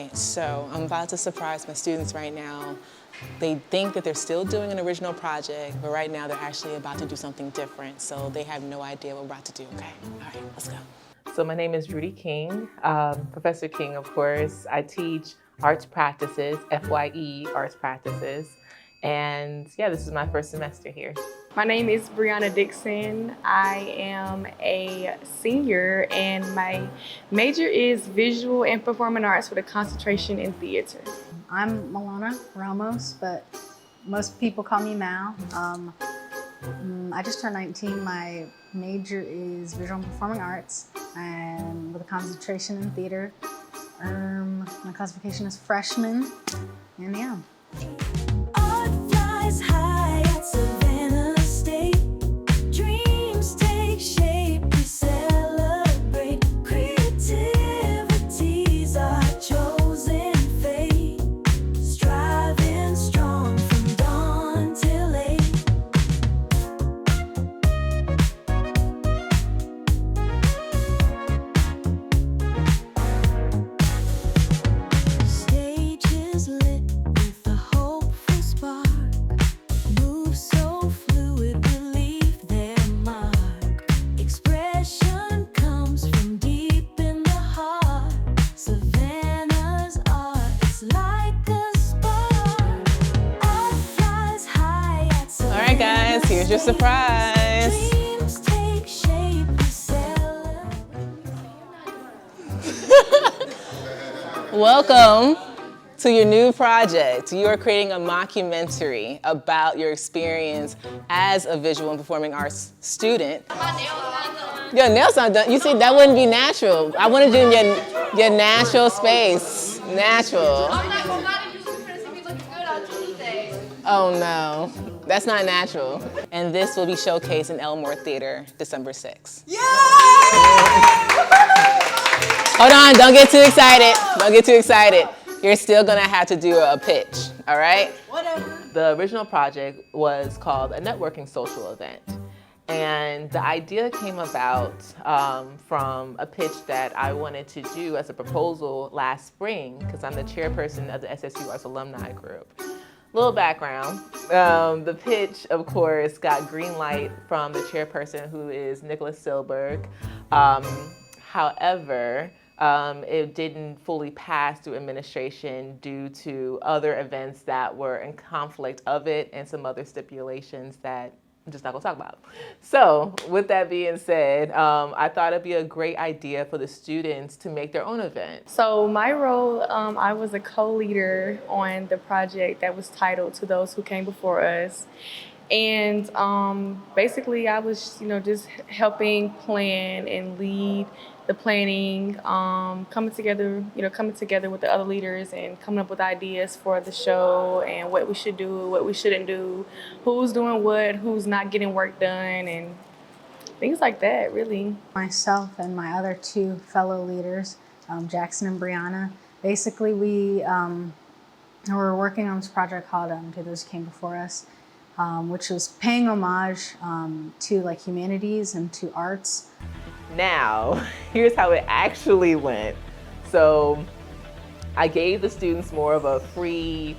right, so I'm about to surprise my students right now. They think that they're still doing an original project, but right now they're actually about to do something different, so they have no idea what we're about to do, okay? All right, let's go. So my name is Rudy King, Professor King, of course. I teach arts practices, FYE arts practices. And yeah, this is my first semester here. My name is Brianna Dixon. I am a senior and my major is visual and performing arts with a concentration in theater. I'm Milana Ramos, but most people call me Mal. I just turned 19. My major is visual and performing arts and with a concentration in theater. My classification is freshman, and yeah. Art flies high at Savannah State. Dreams take shape, we celebrate. Creativity's our chosen fate. Striving strong from dawn till late. Stage is lit with a hopeful spark. Move so fluid, we leave their mark. Expression comes from deep in the heart. Savannah's art is like a spark. Art flies high at Savannah. All right, guys, here's your surprise. Dreams take shape, we celebrate. Welcome to your new project. You are creating a mockumentary about your experience as a visual and performing arts student. Your nails not done. You see, that wouldn't be natural. I want to do your natural space. Natural. Oh no, that's not natural. And this will be showcased in Elmore Theater December 6th. Hold on, don't get too excited. Don't get too excited. You're still gonna have to do a pitch, all right? The original project was called a networking social event. And the idea came about from a pitch that I wanted to do as a proposal last spring, because I'm the chairperson of the SSU Arts Alumni Group. Little background, the pitch, of course, got green light from the chairperson, who is Nicholas Silberg. However, it didn't fully pass through administration due to other events that were in conflict of it and some other stipulations that I'm just not gonna talk about. So with that being said, I thought it'd be a great idea for the students to make their own event. So my role, I was a co-leader on the project that was titled To Those Who Came Before Us. And basically I was, just helping plan and lead the planning, coming together with the other leaders and coming up with ideas for the show and what we should do, what we shouldn't do, who's doing what, who's not getting work done, and things like that, really. Myself and my other two fellow leaders, Jackson and Brianna, basically we were working on this project called To Those Who Came Before Us, which was paying homage to like humanities and to arts. Now, here's how it actually went. So I gave the students more of a free,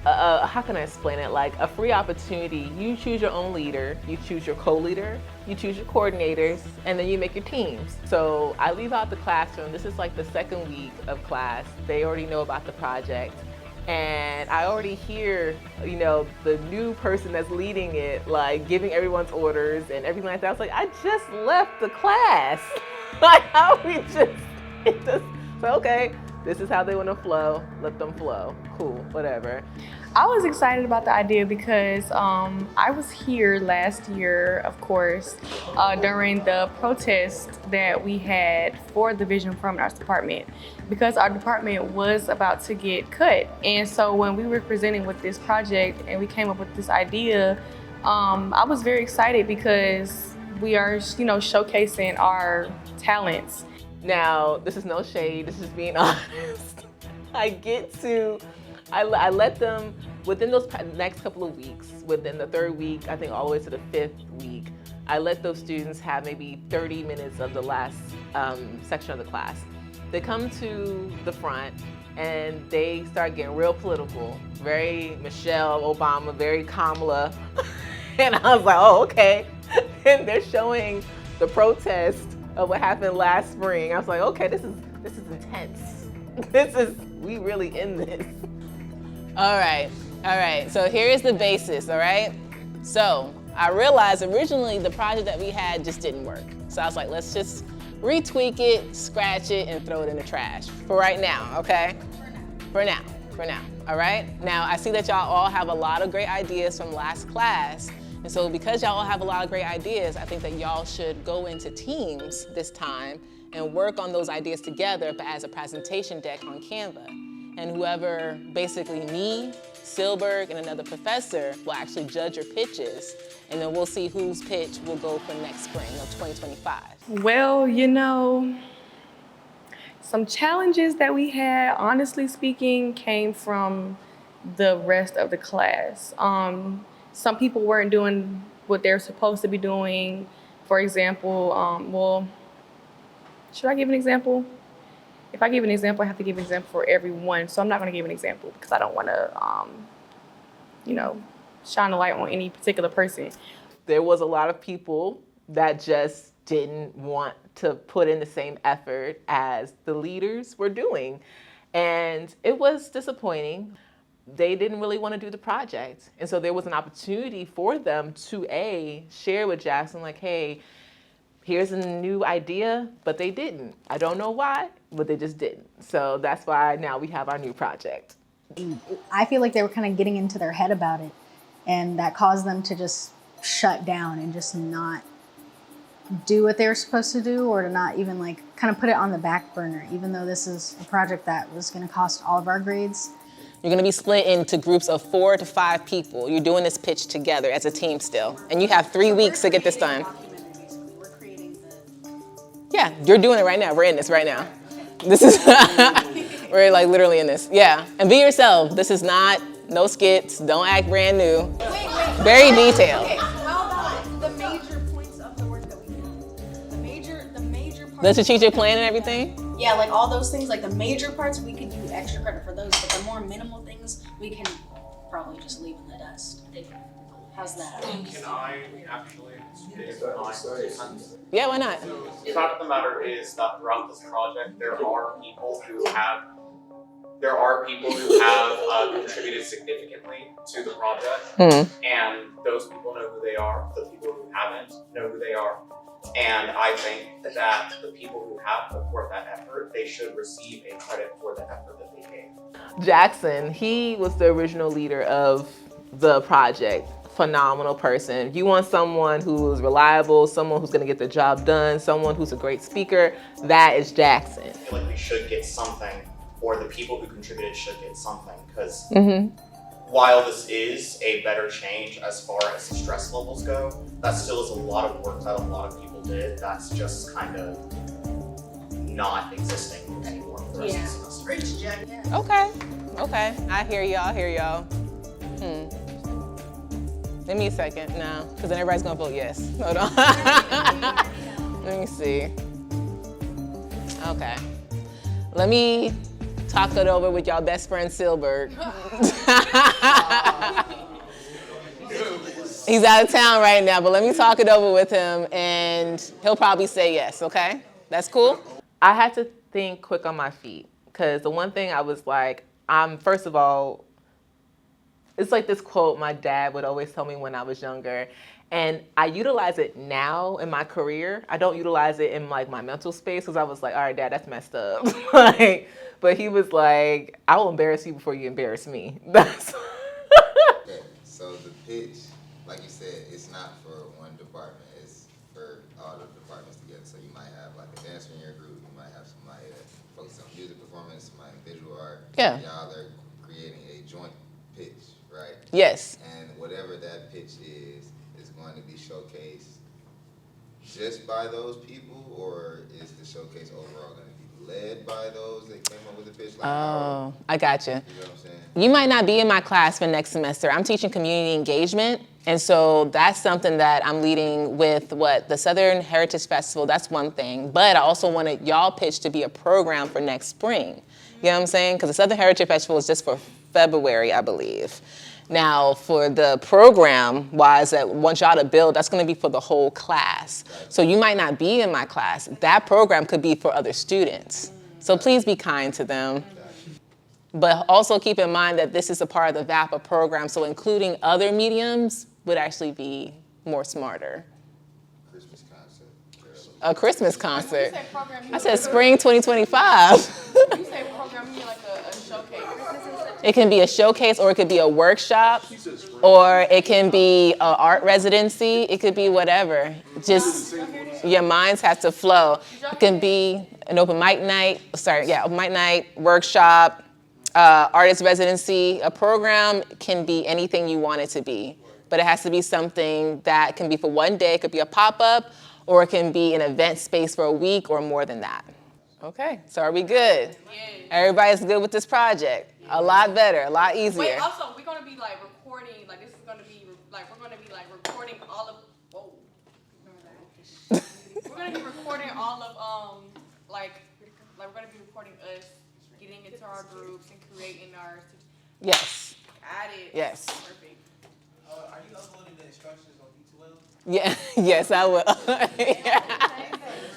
how can I explain it? Like a free opportunity. You choose your own leader, you choose your co-leader, you choose your coordinators, and then you make your teams. So I leave out the classroom. This is like the second week of class. They already know about the project. And I already hear, the new person that's leading it, like giving everyone's orders and everything like that. I was like, I just left the class. Like, how we so okay, this is how they want to flow. Let them flow. Cool, whatever. I was excited about the idea because I was here last year, of course, during the protest that we had for the Visual and Performing Arts Department, because our department was about to get cut. And so when we were presenting with this project and we came up with this idea, I was very excited because we are, showcasing our talents. Now, this is no shade, this is being honest. I let them, within those next couple of weeks, within the third week, I think all the way to the fifth week, I let those students have maybe 30 minutes of the last section of the class. They come to the front and they start getting real political, very Michelle Obama, very Kamala. And I was like, oh, okay. And they're showing the protest of what happened last spring. I was like, okay, this is intense. We really in this. All right. So here's the basis, all right? So I realized originally the project that we had just didn't work. So I was like, let's just retweak it, scratch it, and throw it in the trash for right now, okay? For now, all right? Now, I see that y'all all have a lot of great ideas from last class. And so because y'all all have a lot of great ideas, I think that y'all should go into teams this time and work on those ideas together, but as a presentation deck on Canva. And whoever, basically me, Silberg, and another professor will actually judge your pitches, and then we'll see whose pitch will go for next spring of 2025. Well, some challenges that we had, honestly speaking, came from the rest of the class. Some people weren't doing what they're supposed to be doing. For example, should I give an example? If I give an example, I have to give an example for everyone. So I'm not going to give an example because I don't want to, shine a light on any particular person. There was a lot of people that just didn't want to put in the same effort as the leaders were doing. And it was disappointing. They didn't really want to do the project. And so there was an opportunity for them to share with Jackson, like, hey, here's a new idea, but they didn't. I don't know why, but they just didn't. So that's why now we have our new project. I feel like they were kind of getting into their head about it, and that caused them to just shut down and just not do what they were supposed to do, or to not even kind of put it on the back burner, even though this is a project that was going to cost all of our grades. You're gonna be split into groups of 4 to 5 people. You're doing this pitch together as a team still. And you have 3 weeks to get this done. Yeah, you're doing it right now. We're in this right now. This is, we're literally in this. Yeah, and be yourself. This is not, no skits, don't act brand new. Very detailed. Okay, how about the major points of the work that we did? The major parts. The strategic plan and everything? Yeah, all those things, the major parts, we could do extra credit for those, but the more minimal things, we can probably just leave in the dust. How's that? Can I actually speak on this? Yeah, why not? The fact of the matter is that throughout this project, there are people who have contributed significantly to the project, and those people know who they are. The people who haven't know who they are, and I think that the people who have put forth that effort, they should receive a credit for the effort that they gave. Jackson, he was the original leader of the project. Phenomenal person. If you want someone who's reliable, someone who's gonna get the job done, someone who's a great speaker, that is Jackson. I feel like we should get something, or the people who contributed should get something, because while this is a better change as far as stress levels go, that still is a lot of work that a lot of people did that's just kind of not existing anymore for the rest of the semester. Okay. I hear y'all. Give me a second now, because then everybody's gonna vote yes. Hold on. Let me see. Okay. Let me talk it over with y'all best friend Silberg. He's out of town right now, but let me talk it over with him and he'll probably say yes, okay? That's cool? I had to think quick on my feet, because the one thing I was like, first of all, it's this quote my dad would always tell me when I was younger, and I utilize it now in my career. I don't utilize it in my mental space, because I was like, all right, Dad, that's messed up. But he was like, I will embarrass you before you embarrass me. That's Okay, so the pitch, like you said, it's not for one department, it's for all the departments together. So you might have a dancer in your group, you might have somebody that focuses on music performance, somebody in visual art. Yeah. Y'all are creating a joint pitch, right? Yes. And whatever that pitch is going to be showcased just by those people, or is the showcase overall going to be led by those that came up with the pitch? Oh, I got you. You know what I'm saying? You might not be in my class for next semester. I'm teaching community engagement, and so that's something that I'm leading with the Southern Heritage Festival. That's one thing, but I also wanted y'all pitch to be a program for next spring. You know what I'm saying? Because the Southern Heritage Festival is just for February, I believe. Now, for the program-wise that want y'all to build, that's going to be for the whole class. So you might not be in my class. That program could be for other students. So please be kind to them. But also keep in mind that this is a part of the VAPA program, so including other mediums would actually be more smarter. Christmas concert. A Christmas concert. You say program, you I said spring 2025. You say program, you mean like a showcase. It can be a showcase, or it could be a workshop, or it can be an art residency. It could be whatever. Just your minds have to flow. It can be an open mic night, open mic night, workshop, artist residency. A program can be anything you want it to be, but it has to be something that can be for one day. It could be a pop-up, or it can be an event space for a week or more than that. Okay, so are we good? Everybody's good with this project? A lot better, a lot easier. Wait, also, we're going to be like recording, like this is going to be, like we're going to be like recording all of, whoa. We're going to be recording all of, like we're going to be recording us getting into our groups and creating our. Yes. Got it. Yes. Perfect. Are you uploading the instructions on D2L? Yeah. Yes, I will.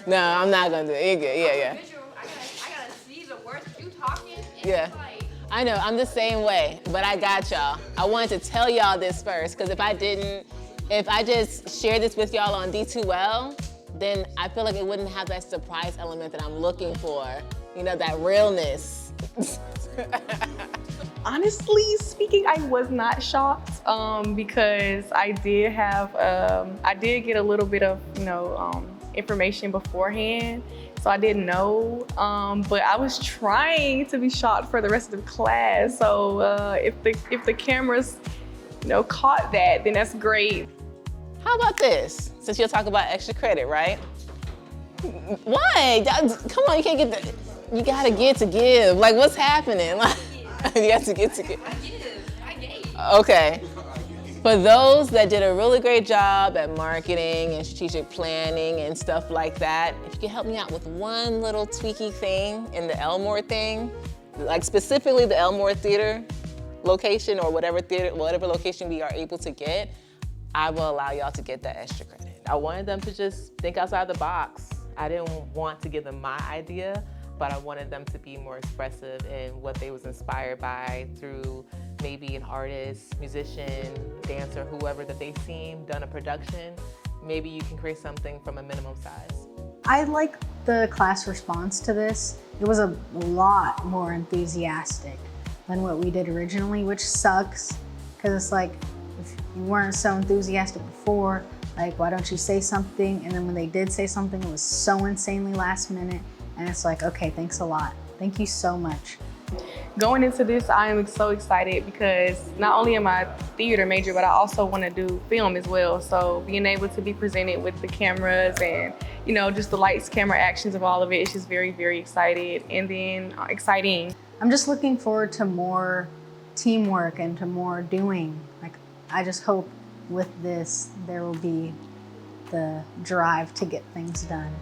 No, I'm not gonna do it. Yeah. Visual, I gotta see the words you talking. And Yeah. it's like, I know, I'm the same way, but I got y'all. I wanted to tell y'all this first, because if I just shared this with y'all on D2L, then I feel like it wouldn't have that surprise element that I'm looking for. You know, that realness. Honestly speaking, I was not shocked because I did have, I did get a little bit of, information beforehand. So I didn't know, but I was trying to be shocked for the rest of the class. So if the cameras, caught that, then that's great. How about this? Since you'll talk about extra credit, right? What? Come on, you can't get the, you gotta get to give. Like, what's happening? Like, you have to get to give. I gave. Okay. For those that did a really great job at marketing and strategic planning and stuff like that, if you could help me out with one little tweaky thing in the Elmore thing, like specifically the Elmore Theater location or whatever location we are able to get, I will allow y'all to get that extra credit. I wanted them to just think outside the box. I didn't want to give them my idea, but I wanted them to be more expressive in what they was inspired by through maybe an artist, musician, dancer, whoever that they've seen, done a production. Maybe you can create something from a minimum size. I like the class response to this. It was a lot more enthusiastic than what we did originally, which sucks, because it's like, if you weren't so enthusiastic before, like, why don't you say something? And then when they did say something, it was so insanely last minute. And it's like, okay, thanks a lot. Thank you so much. Going into this, I am so excited because not only am I a theater major, but I also want to do film as well. So being able to be presented with the cameras and, just the lights, camera, actions of all of it, it's just very, very excited and then exciting. I'm just looking forward to more teamwork and to more doing. Like, I just hope with this, there will be the drive to get things done.